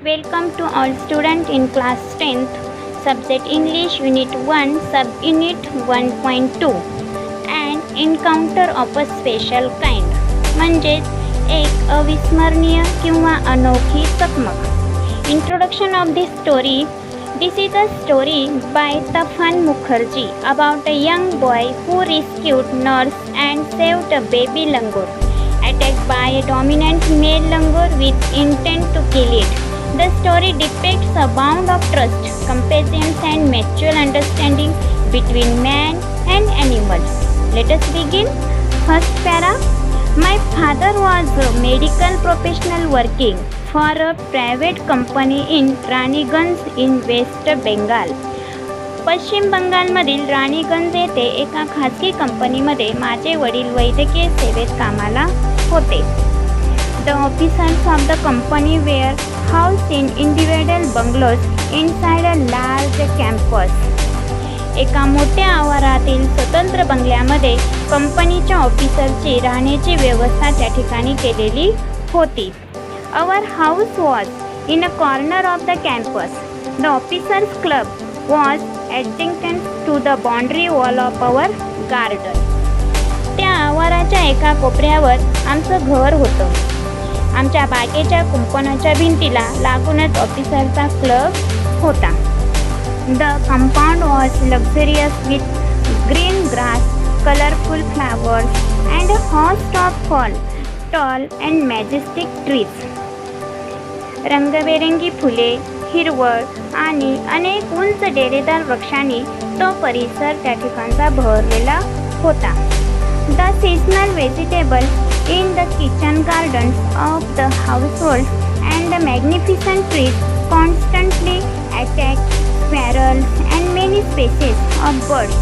Welcome to all students in class 10th, subject English Unit 1, Subunit 1.2 and Encounter of a Special Kind म्हणजेच एक अविस्मरणीय किंवा अनोखी चकमक. Introduction of this story. This is a story by Tafan Mukherjee about a young boy who rescued nurse and saved a baby langur attacked by a dominant male langur with intent to kill it. The story depicts a bond of trust, compassion and mutual understanding between man and animal. Let us begin. First para. My father was a medical professional working for a private company in Raniganj in West Bengal. पश्चिम बंगालमधील राणीगंज येथे एका खाजगी कंपनीमध्ये माझे वडील वैद्यकीय सेवेत कामाला होते. The officers of the company were housed in individual bungalows inside a large campus. एका मोठ्या आवारातील स्वतंत्र बंगल्यामध्ये कंपनीच्या ऑफिसरची राहण्याची व्यवस्था त्या ठिकाणी केलेली होती. Our house was in a corner of the campus. The officers club was adjacent to the boundary wall of our garden. त्या आवाराच्या एका कोपऱ्यावर आमचं घर होतं. आमच्या बागेच्या कुंपणाच्या भिंतीला लागूनच ऑफिसरचा क्लब होता. The compound was luxurious with green grass, colorful flowers and a host of tall and majestic trees. रंगबेरंगी फुले, हिरवळ आणि अनेक उंच डेरेदार वृक्षांनी तो परिसर त्या ठिकाणचा बहरलेला होता. The seasonal vegetables in the kitchen gardens of the households and the magnificent trees constantly attacked squirrels and many species of birds.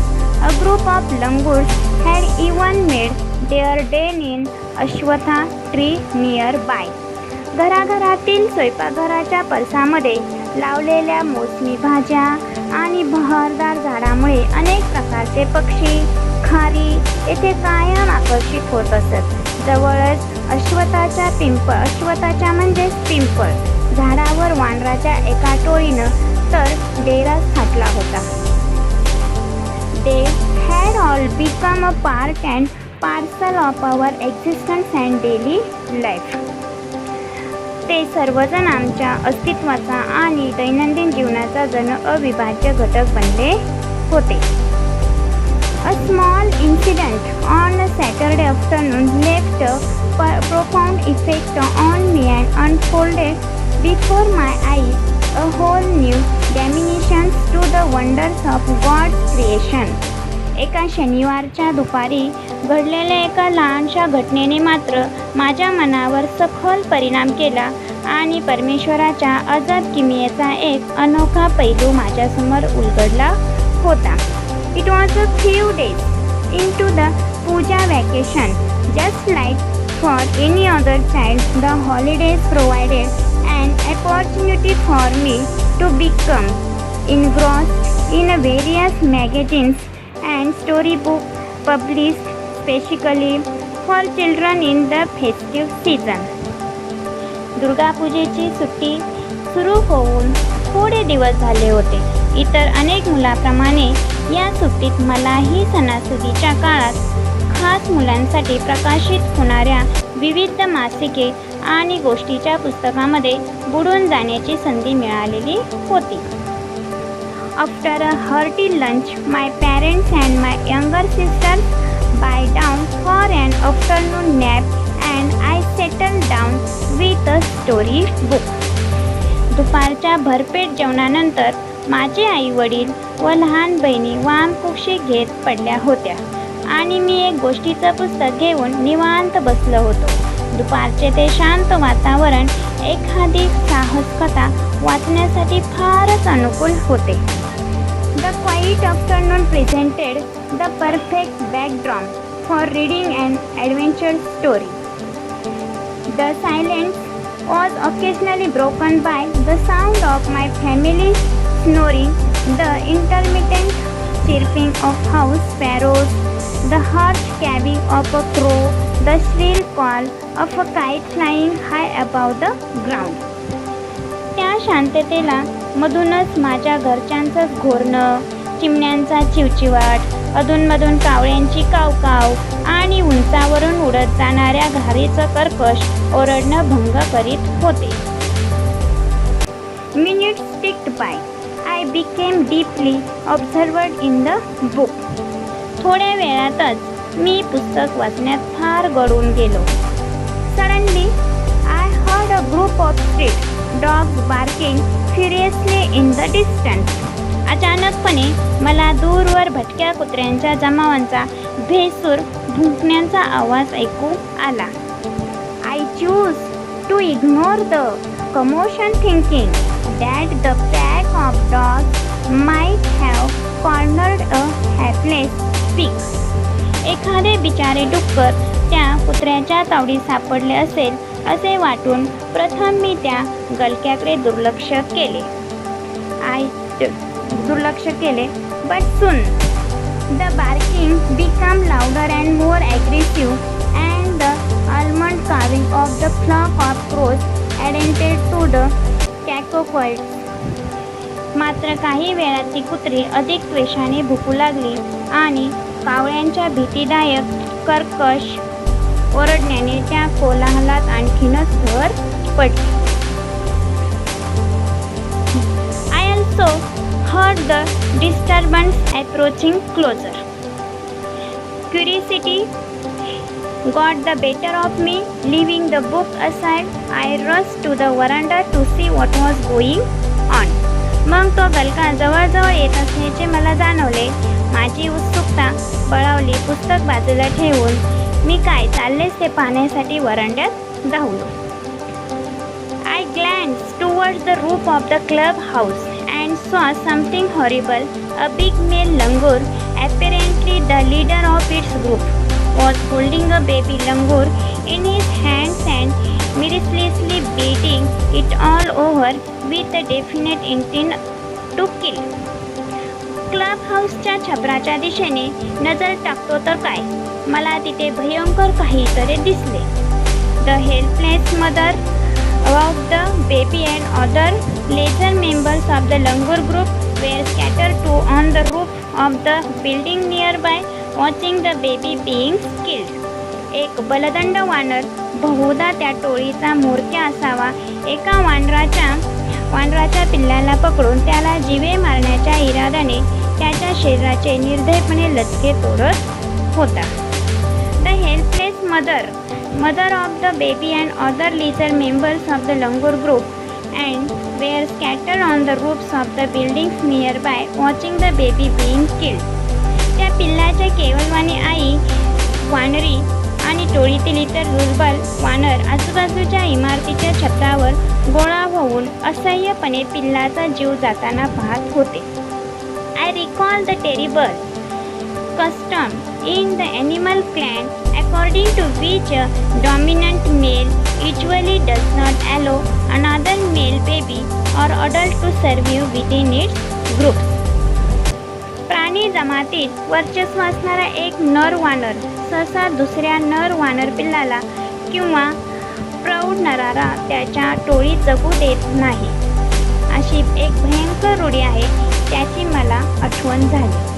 A group of langurs had even made their den in Ashwatha tree nearby. घराघरातील स्वयंपाकघराच्या परसामध्ये लावलेल्या मोसमी भाज्या आणि बहरदार झाडामुळे अनेक प्रकारचे पक्षी खारी येथे कायम आकर्षित होत असत. जवळच अश्वत्थाच्या म्हणजेच पिंपळ झाडावर वानराच्या एका टोळीनं तर डेरा थाटला होता. They had all become a part and parcel of our existence and daily life. ते सर्वजण आमच्या अस्तित्वाचा आणि दैनंदिन जीवनाचा जण अविभाज्य घटक बनले होते. A small incident on a Saturday afternoon left a profound effect on me and unfolded before my eyes a whole new dimension to the wonders of God's creation. एका शनिवारच्या दुपारी घडलेल्या एका लहानशा घटनेने मात्र माझ्या मनावर सखोल परिणाम केला आणि परमेश्वराच्या अजब किमयेचा एक अनोखा पैलू माझ्यासमोर उलगडला होता. It was a few days into the puja vacation. Just like for any other child, the holidays provided an opportunity for me to become engrossed in various magazines and storybooks published specially for children in the festive season. Durga पूजेची सुट्टी सुरू होऊन थोडे दिवस झाले होते. इतर अनेक मुलाप्रमाणे या सुट्टीत मलाही सणासुदीच्या काळात खास मुलांसाठी प्रकाशित होणाऱ्या विविध मासिके आणि गोष्टीच्या पुस्तकामध्ये बुडून जाण्याची संधी मिळालेली होती. After a hearty lunch, my parents and my younger sisters lie down for an afternoon nap and I settled down with a story book. दुपारच्या भरपेट जेवणानंतर माझे आई वडील व लहान बहिणी वामकुक्षी घेत पडल्या होत्या आणि मी एक गोष्टीचं पुस्तक घेऊन निवांत बसलो होतो. दुपारचे ते शांत वातावरण एखादी साहसकथा वाचण्यासाठी फारच अनुकूल होते. The quiet afternoon presented the perfect backdrop for reading an adventure story. The silence was occasionally broken by the sound of my family snoring, the intermittent chirping of house sparrows, the harsh cawing of a crow, the shrill call of a kite flying high above the ground. त्या शांततेला मधूनच माझ्या घरच्यांचंच घोरणं, चिमण्यांचा चिवचिवाट, अधूनमधून कावळ्यांची कावकाव आणि उंचावरून उडत जाणाऱ्या घारीचं कर्कश ओरडणं भंग करीत होते. Minutes ticked by. I became deeply absorbed in the book. थोड्या वेळातच मी पुस्तक वाचण्यात फार गढून गेलो. Suddenly, I heard a group of street dogs barking furiously in the distance. अचानकपणे मला दूरवर भटक्या कुत्र्यांच्या जमावांचा भेसूर भुंकण्याचा आवाज ऐकू आला. I chose to ignore the commotion, thinking that the pack of dogs might have cornered a helpless pig. एखादे बिचारे डुक्कर त्या कुत्र्याच्या तावडीत सापडले असेल असे वाटून प्रथम मी त्या गलक्याकडे दुर्लक्ष केले. But soon the barking became louder and more aggressive, and the almond carving of the flock of crows added to the cacophony. मात्र काही वेळात ती कुत्री अधिक त्वेषाने भुकू लागली आणि कावळ्यांच्या भीतीदायक कर्कश ओरडण्याने त्या कोलाहलात आणखीनच भर पडली. I also heard the disturbance approaching closer. Curiosity got the better of me. Leaving the book aside, I rushed to the veranda to see what was going on. मग तो गलका जवळजवळ येत असल्याचे मला जाणवले. माझी उत्सुकता बळावली. पुस्तक बाजूला ठेवून मी काय चाललेच ते पाहण्यासाठी वरांड्यात धावलो. I glanced towards the roof of the club house and saw something horrible. A big male langur, apparently the leader of its group, was holding a baby langur in his hands and mercilessly beating it all over with a definite intent to kill. Club हाऊसच्या छपराच्या दिशेने नजर टाकतो तर काय, मला तिथे भयंकर काहीतरी दिसले. The helpless mother of the baby and other lesser members of the langur group were scattered to on the roof of the building nearby, watching the baby being killed. एक बलदंड वानर, बहुधा त्या टोळीचा म्होरक्या असावा, एका वानराच्या पिल्लाला पकडून त्याला जीवे मारण्याच्या इराद्याने त्याच्या शरीराचे निर्दयपणे लचके तोडत होता. The helpless mother of the baby and other lesser members of the langur group and were scattered on the roofs of the buildings nearby, watching the baby being killed. त्या पिल्लाच्या केवलवाणी आई, वानरी आणि टोळीतील इतर दुर्बल वानर आजूबाजूच्या इमारतीच्या छतावर गोळा होऊन असह्यपणे पिल्लाचा जीव जाताना पाहत होते. I recall the terrible custom in the animal clan according to which a dominant male usually does not allow another male baby or adult to survive within its groups. प्राणी जमातीत वर्चस्व असणारा एक नर वानर सहसा दुसऱ्या नर वानर पिल्लाला किंवा प्रौढ नराला त्याच्या टोळीत जगू देत नाही, अशी एक भयंकर रूढी आहे, त्याची मला आठवण झाली.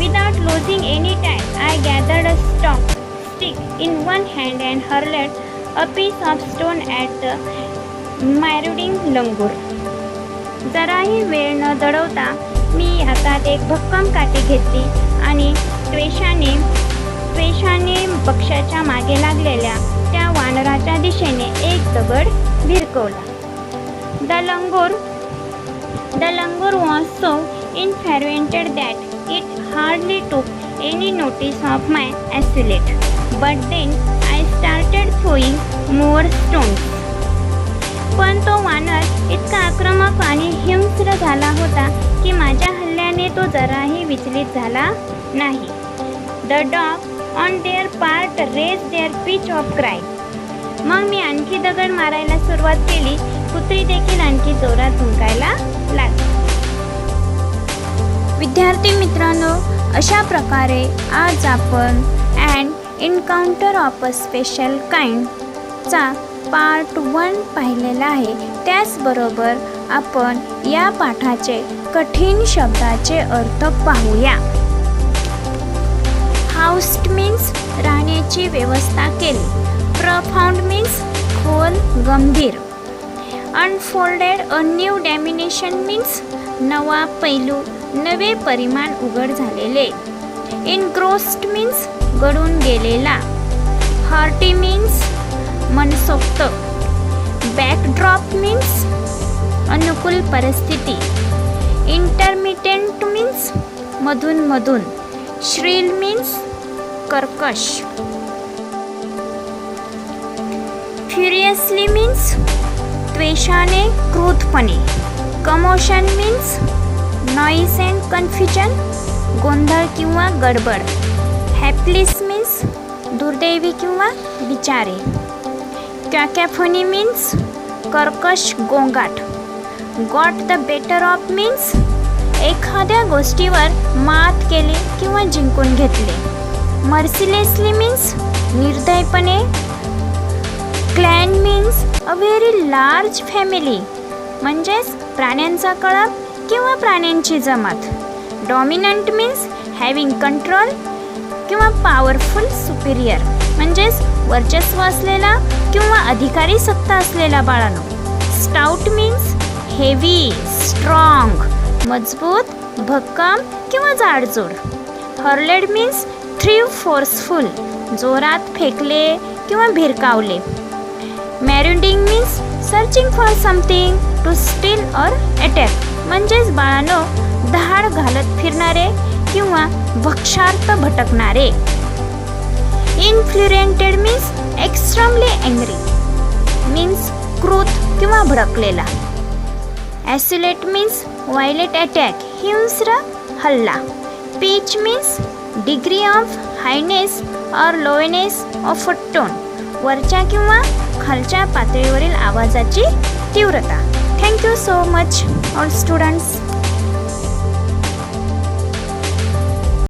Without losing any time, I gathered a stick in one hand and hurled a piece of stone at the marauding langur. जराही वेळ न दडवता मी हातात एक भक्कम काठी घेतली आणि त्वेषाने पक्षाच्या मागे लागलेल्या त्या वानराच्या दिशेने एक दगड भिरकवला. The langur was so infuriated that it hardly took any notice of my assailant. But then I started throwing more stones. पण तो वानर इतका आक्रमक आणि हिंस्र झाला होता की माझ्या हल्ल्याने तो जराही विचलित झाला नाही. The dogs on their part raised their pitch of cry. मग मी आणखी दगड मारायला सुरुवात केली. कुत्री देखील आणखी जोरात भुंकायला लागली. विद्यार्थी मित्रांनो, अशा प्रकारे आज आपण and encounter of a special काइंडचा पार्ट 1 पाहिलेला आहे. त्याचबरोबर आपण या पाठाचे कठीण शब्दाचे अर्थ पाहूया. हाऊस्ड मीन्स राहण्याची व्यवस्था केली. प्रफाउंड मीन्स खोल, गंभीर. Unfolded a new dimension means नवा पैलू, नवे परिमाण उघड झालेले. इनग्रोस्ड मीन्स गळून गेलेला. हार्टी मीन्स मनसोक्त. बॅकड्रॉप मीन्स अनुकूल परिस्थिती. इंटरमिटेंट मीन्स मधून मधून. श्रील मीन्स कर्कश. फ्युरियसली मीन्स त्वेषाने, क्रोधपणे. Commotion means noise and confusion, गोंधळ किंवा गडबड. हॅपलेस मीन्स दुर्दैवी किंवा बिचारे. कॅकॅफोनी मीन्स कर्कश गोंगाट. Got the better of means एखाद्या गोष्टीवर मात केली किंवा जिंकून घेतले. मर्सिलेसली मीन्स निर्दयपणे. Clan means a very large family, म्हणजेच प्राण्यांचा कळप किंवा प्राण्यांची जमात. डॉमिनंट मीन्स हॅविंग कंट्रोल किंवा पॉवरफुल सुपिरियर, म्हणजेच वर्चस्व असलेला किंवा अधिकारी सत्ता असलेला बाळानो. स्टाउट मीन्स हेवी, स्ट्रॉंग, मजबूत, भक्कम किंवा जाडजूड. हर्लेड मीन्स थ्रीव, फोर्सफुल, जोरात फेकले किंवा भिरकावले. Marauding means searching for something to steal or attack, म्हणजेच बाळानो धाड घालत फिरणारे किंवा भक्षार्थ भटकणारे. Infuriated means extremely angry, means क्रोध किंवा भडकलेला. ॲस्युलेट मीन्स व्हायलेंट अटॅक, हिंस्र हल्ला. Pitch means degree of highness or lowness of a tone, वरच्या किंवा खालच्या पातळीवरील आवाजाची तीव्रता. Thank you so much all students.